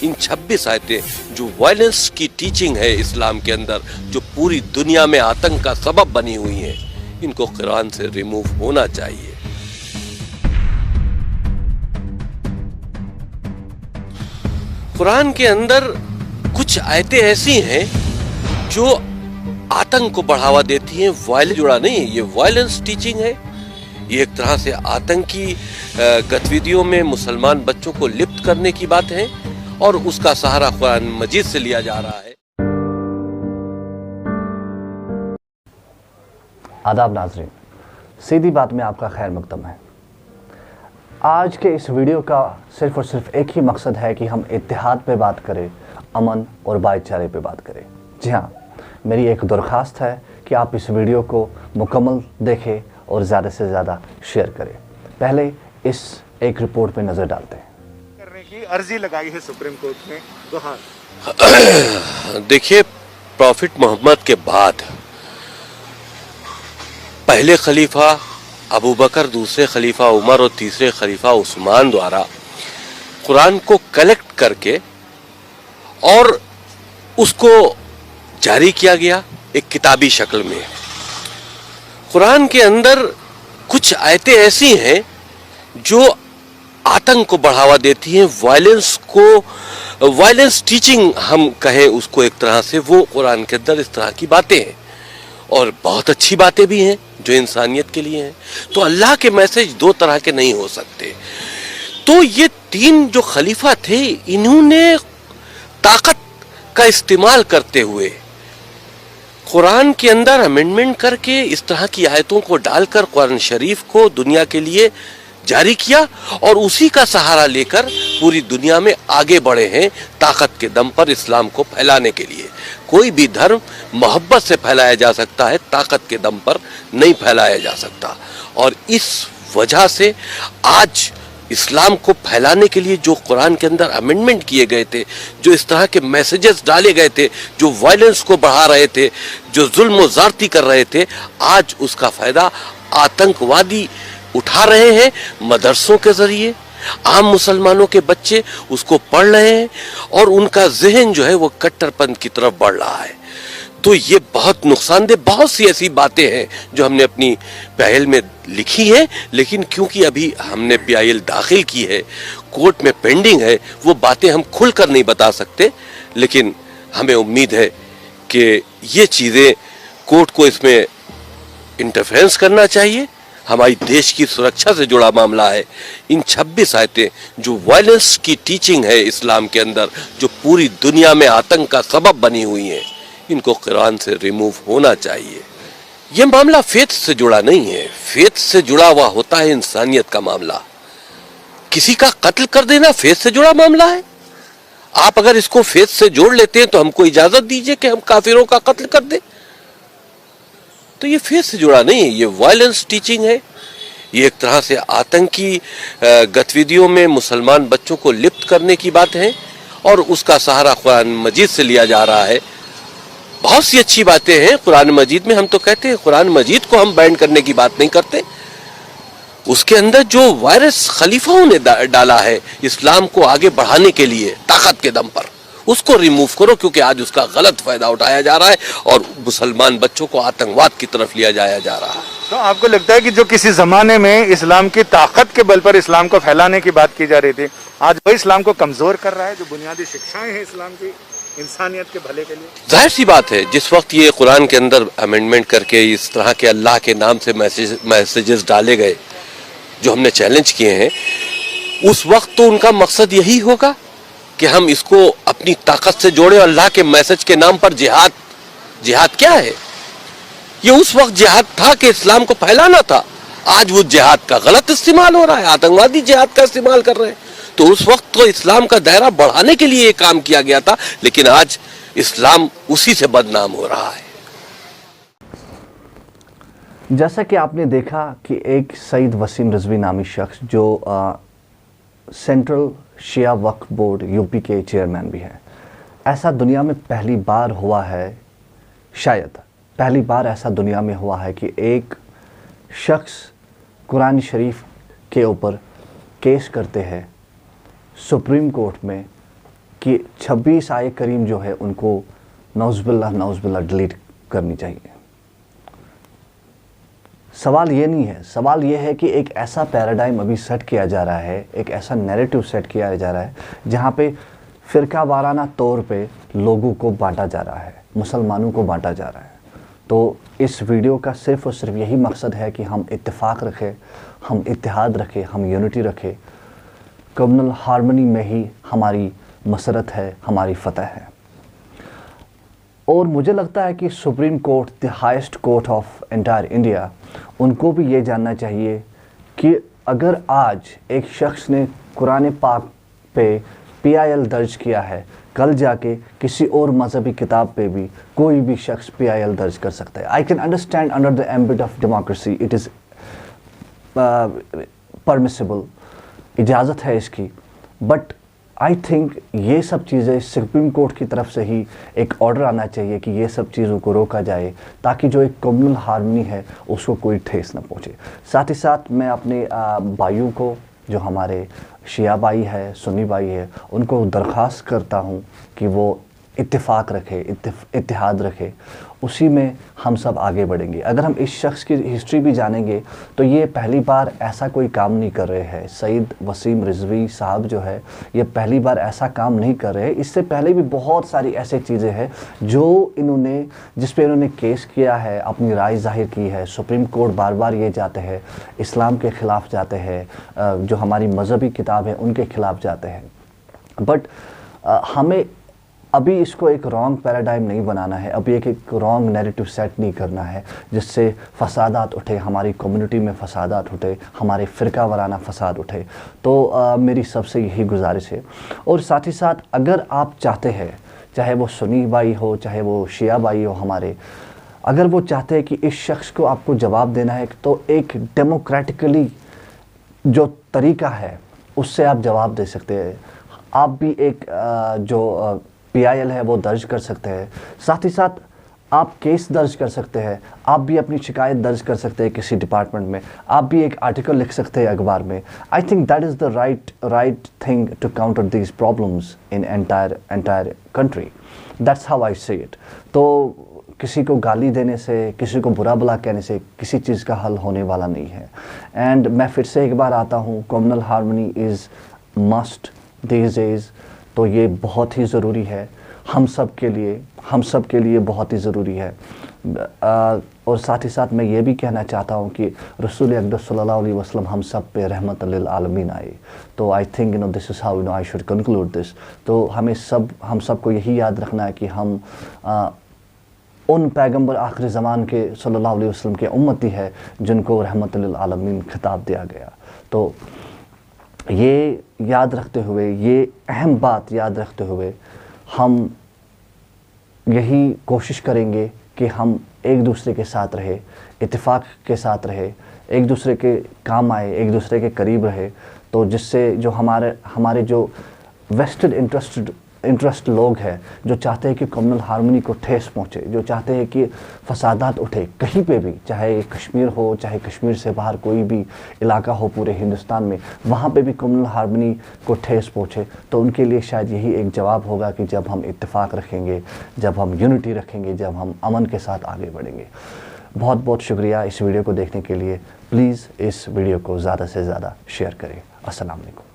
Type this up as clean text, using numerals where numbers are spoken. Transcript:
इन 26 आयतें जो वायलेंस की टीचिंग है इस्लाम के अंदर, जो पूरी दुनिया में आतंक का सबब बनी हुई हैं, इनको कुरान से रिमूव होना चाहिए। कुरान के अंदर कुछ आयतें ऐसी हैं जो आतंक को बढ़ावा देती हैं। वायलेंस जुड़ा नहीं, ये वायलेंस टीचिंग है। ये एक तरह से आतंकी गतिविधियों में मुसलमान बच्चों को लिप्त करने की बात है और उसका सहारा कुरान मजीद से लिया जा रहा है। आदाब नाज़रीन, सीधी बात में आपका खैर मकदम है। आज के इस वीडियो का सिर्फ और सिर्फ एक ही मकसद है कि हम इत्तेहाद पे बात करें, अमन और भाईचारे पे बात करें। जी हाँ, मेरी एक दरख्वास्त है कि आप इस वीडियो को मुकम्मल देखें और ज़्यादा से ज़्यादा शेयर करें। पहले इस एक रिपोर्ट पे नज़र डालते हैं। करने की अर्जी लगाई है सुप्रीम कोर्ट में। तो हाँ, देखिए, प्रॉफिट मोहम्मद के बाद पहले खलीफा अबू बकर, दूसरे खलीफा उमर और तीसरे खलीफा उस्मान द्वारा कुरान को कलेक्ट करके और उसको जारी किया गया एक किताबी शक्ल में। कुरान के अंदर कुछ आयतें ऐसी हैं जो आतंक को बढ़ावा देती हैं, वायलेंस टीचिंग हम कहें उसको एक तरह से, वो कुरान के अंदर इस तरह की बातें हैं और बहुत अच्छी बातें भी हैं जो इंसानियत के लिए हैं। तो अल्लाह के मैसेज दो तरह के नहीं हो सकते। तो ये तीन जो खलीफा थे, इन्होंने ताकत का इस्तेमाल करते हुए कुरान के अंदर अमेंडमेंट करके इस तरह की आयतों को डालकर कुरान शरीफ को दुनिया के लिए जारी किया और उसी का सहारा लेकर पूरी दुनिया में आगे बढ़े हैं ताकत के दम पर इस्लाम को फैलाने के लिए। कोई भी धर्म मोहब्बत से फैलाया जा सकता है, ताकत के दम पर नहीं फैलाया जा सकता। और इस वजह से आज इस्लाम को फैलाने के लिए जो कुरान के अंदर अमेंडमेंट किए गए थे, जो इस तरह के मैसेजेस डाले गए थे, जो वायलेंस को बढ़ा रहे थे, जो जुल्म और ज़्यादती कर रहे थे, आज उसका फ़ायदा आतंकवादी उठा रहे हैं। मदरसों के ज़रिए आम मुसलमानों के बच्चे उसको पढ़ रहे हैं और उनका जहन जो है वो कट्टरपंथ की तरफ बढ़ रहा है। तो ये बहुत नुकसानदेह, बहुत सी ऐसी बातें हैं जो हमने अपनी पहल में लिखी है, लेकिन क्योंकि अभी हमने PIL दाखिल की है, कोर्ट में पेंडिंग है, वो बातें हम खुलकर नहीं बता सकते। लेकिन हमें उम्मीद है कि ये चीज़ें कोर्ट को इसमें इंटरफेरेंस करना चाहिए। हमारी देश की सुरक्षा से जुड़ा मामला है। इन 26 आयतें जो वायलेंस की टीचिंग है इस्लाम के अंदर, जो पूरी दुनिया में आतंक का सबब बनी हुई हैं, इनको कुरान से रिमूव होना चाहिए। ये मामला फेथ से जुड़ा नहीं है। फेथ से जुड़ा हुआ होता है इंसानियत का मामला। किसी का कत्ल कर देना फेथ से जुड़ा मामला है। आप अगर इसको फेथ से जोड़ लेते हैं तो हमको इजाजत दीजिए कि हम काफिरों का कत्ल कर दें। तो ये फेथ से जुड़ा नहीं है, ये वायलेंस टीचिंग है। ये एक तरह से आतंकी गतिविधियों में मुसलमान बच्चों को लिप्त करने की बात है और उसका सहारा कुरान मजीद से लिया जा रहा है। बहुत सी अच्छी बातें हैं कुरान मजीद में। हम तो कहते हैं कुरान मजीद को हम बैन करने की बात नहीं करते। उसके अंदर जो वायरस खलीफाओं ने डाला है इस्लाम को आगे बढ़ाने के लिए ताकत के दम पर, उसको रिमूव करो, क्योंकि आज उसका गलत फायदा उठाया जा रहा है और मुसलमान बच्चों को आतंकवाद की तरफ लिया जाया जा रहा है। तो आपको लगता है कि जो किसी जमाने में इस्लाम की ताकत के बल पर इस्लाम को फैलाने की बात की जा रही थी, आज वो इस्लाम को कमजोर कर रहा है? जो बुनियादी शिक्षाएं हैं इस्लाम की इंसानियत के भले के लिए, जाहिर सी बात है, जिस वक्त ये कुरान के अंदर अमेंडमेंट करके इस तरह के अल्लाह के नाम से मैसेजेस डाले गए जो हमने चैलेंज किए हैं, उस वक्त तो उनका मकसद यही होगा कि हम इसको अपनी ताकत से जोड़े। अल्लाह के मैसेज के नाम पर जिहाद क्या है? ये उस वक्त जिहाद था कि इस्लाम को फैलाना था। आज वो जिहाद का गलत इस्तेमाल हो रहा है, आतंकवादी जिहाद का इस्तेमाल कर रहे हैं। तो उस वक्त तो इस्लाम का दायरा बढ़ाने के लिए ये काम किया गया था, लेकिन आज इस्लाम उसी से बदनाम हो रहा है। जैसा कि आपने देखा कि एक सईद वसीम रिजवी नामी शख्स जो central Shia Waqf board UP के चेयरमैन भी हैं, ऐसा दुनिया में पहली बार हुआ है, शायद पहली बार ऐसा दुनिया में हुआ है कि एक शख्स कुरान शरीफ के ऊपर केस करते हैं सुप्रीम कोर्ट में کہ 26 آئے کریم جو ہے ان کو نعوذ باللہ ڈیلیٹ کرنی چاہیے. سوال یہ نہیں ہے، سوال یہ ہے کہ ایک ایسا پیراڈائم ابھی سیٹ کیا جا رہا ہے، ایک ایسا نیریٹو سیٹ کیا جا رہا ہے جہاں پہ فرقہ وارانہ طور پہ لوگوں کو بانٹا جا رہا ہے، مسلمانوں کو بانٹا جا رہا ہے. تو اس ویڈیو کا صرف اور صرف یہی مقصد ہے کہ ہم اتفاق رکھیں، ہم اتحاد رکھیں، ہم یونٹی رکھیں. کمیونل ہارمنی میں ہی ہماری مسرت ہے، ہماری فتح ہے. اور مجھے لگتا ہے کہ supreme court, the highest court of entire India, ان کو بھی یہ جاننا چاہیے کہ اگر آج ایک شخص نے قرآن پاک پہ PIL درج کیا ہے، کل جا کے کسی اور مذہبی کتاب پہ بھی کوئی بھی شخص PIL درج کر سکتا ہے. I can understand under the ambit of democracy it is permissible, اجازت ہے اس کی، بٹ آئی تھنک یہ سب چیزیں سپریم کورٹ کی طرف سے ہی ایک آرڈر آنا چاہیے کہ یہ سب چیزوں کو روکا جائے تاکہ جو ایک کمیونل ہارمنی ہے اس کو کوئی ٹھیس نہ پہنچے. ساتھ ہی ساتھ میں اپنے بھائیوں کو، جو ہمارے شیعہ بھائی ہے، سنی بھائی ہے، ان کو درخواست کرتا ہوں کہ وہ اتفاق رکھے، اتحاد رکھے، اسی میں ہم سب آگے بڑھیں گے. اگر ہم اس شخص کی ہسٹری بھی جانیں گے تو یہ پہلی بار ایسا کوئی کام نہیں کر رہے ہیں. سعید وسیم رضوی صاحب جو ہے یہ پہلی بار ایسا کام نہیں کر رہے. اس سے پہلے بھی بہت ساری ایسے چیزیں ہیں جو جس پہ انہوں نے کیس کیا ہے، اپنی رائے ظاہر کی ہے. سپریم کورٹ بار بار یہ جاتے ہیں، اسلام کے خلاف جاتے ہیں، جو ہماری مذہبی کتاب ہے ان کے خلاف جاتے ہیں. بٹ ہمیں ابھی اس کو ایک رانگ پیراڈائم نہیں بنانا ہے، ابھی ایک رانگ نیریٹو سیٹ نہیں کرنا ہے جس سے فسادات اٹھے، ہماری کمیونٹی میں فسادات اٹھے، ہمارے فرقہ وارانہ فساد اٹھے. تو میری سب سے یہی گزارش ہے. اور ساتھ ہی ساتھ اگر آپ چاہتے ہیں، چاہے وہ سنی بھائی ہو، چاہے وہ شیعہ بھائی ہو ہمارے، اگر وہ چاہتے ہیں کہ اس شخص کو آپ کو جواب دینا ہے تو ایک ڈیموکریٹکلی جو طریقہ ہے اس سے آپ جواب دے سکتے ہیں. آپ بھی ایک جو PIL ہے وہ درج کر سکتے ہیں. ساتھ ہی ساتھ آپ کیس درج کر سکتے ہیں، آپ بھی اپنی شکایت درج کر سکتے ہیں کسی ڈپارٹمنٹ میں، آپ بھی ایک آرٹیکل لکھ سکتے ہیں اخبار میں. I think that is the right thing to counter these problems in entire country. That's how I see it. تو کسی کو گالی دینے سے، کسی کو برا بلا کہنے سے کسی چیز کا حل ہونے والا نہیں ہے. اینڈ میں پھر سے ایک بار آتا ہوں، communal harmony is must these days. تو یہ بہت ہی ضروری ہے ہم سب کے لیے بہت ہی ضروری ہے. اور ساتھ ہی ساتھ میں یہ بھی کہنا چاہتا ہوں کہ رسول اقدس صلی اللہ علیہ وسلم ہم سب پہ رحمت للعالمین آئے. تو I think this is how I should conclude this. تو ہم سب کو یہی یاد رکھنا ہے کہ ہم ان پیغمبر آخر زمان کے صلی اللہ علیہ وسلم کے امتی ہے جن کو رحمت للعالمین خطاب دیا گیا. تو یہ یاد رکھتے ہوئے، یہ اہم بات یاد رکھتے ہوئے ہم یہی کوشش کریں گے کہ ہم ایک دوسرے کے ساتھ رہے، اتفاق کے ساتھ رہے، ایک دوسرے کے کام آئے، ایک دوسرے کے قریب رہے. تو جس سے جو ہمارے جو ویسٹڈ انٹرسٹ لوگ ہیں، جو چاہتے ہیں کہ کمیونل ہارمنی کو ٹھیس پہنچے، جو چاہتے ہیں کہ فسادات اٹھے کہیں پہ بھی، چاہے کشمیر ہو، چاہے کشمیر سے باہر کوئی بھی علاقہ ہو پورے ہندوستان میں، وہاں پہ بھی کمیونل ہارمنی کو ٹھیس پہنچے. تو ان کے لیے شاید یہی ایک جواب ہوگا کہ جب ہم اتفاق رکھیں گے، جب ہم یونٹی رکھیں گے، جب ہم امن کے ساتھ آگے بڑھیں گے. بہت بہت شکریہ اس ویڈیو کو دیکھنے کے لیے. پلیز اس ویڈیو کو زیادہ سے زیادہ شیئر کریں. السلام علیکم.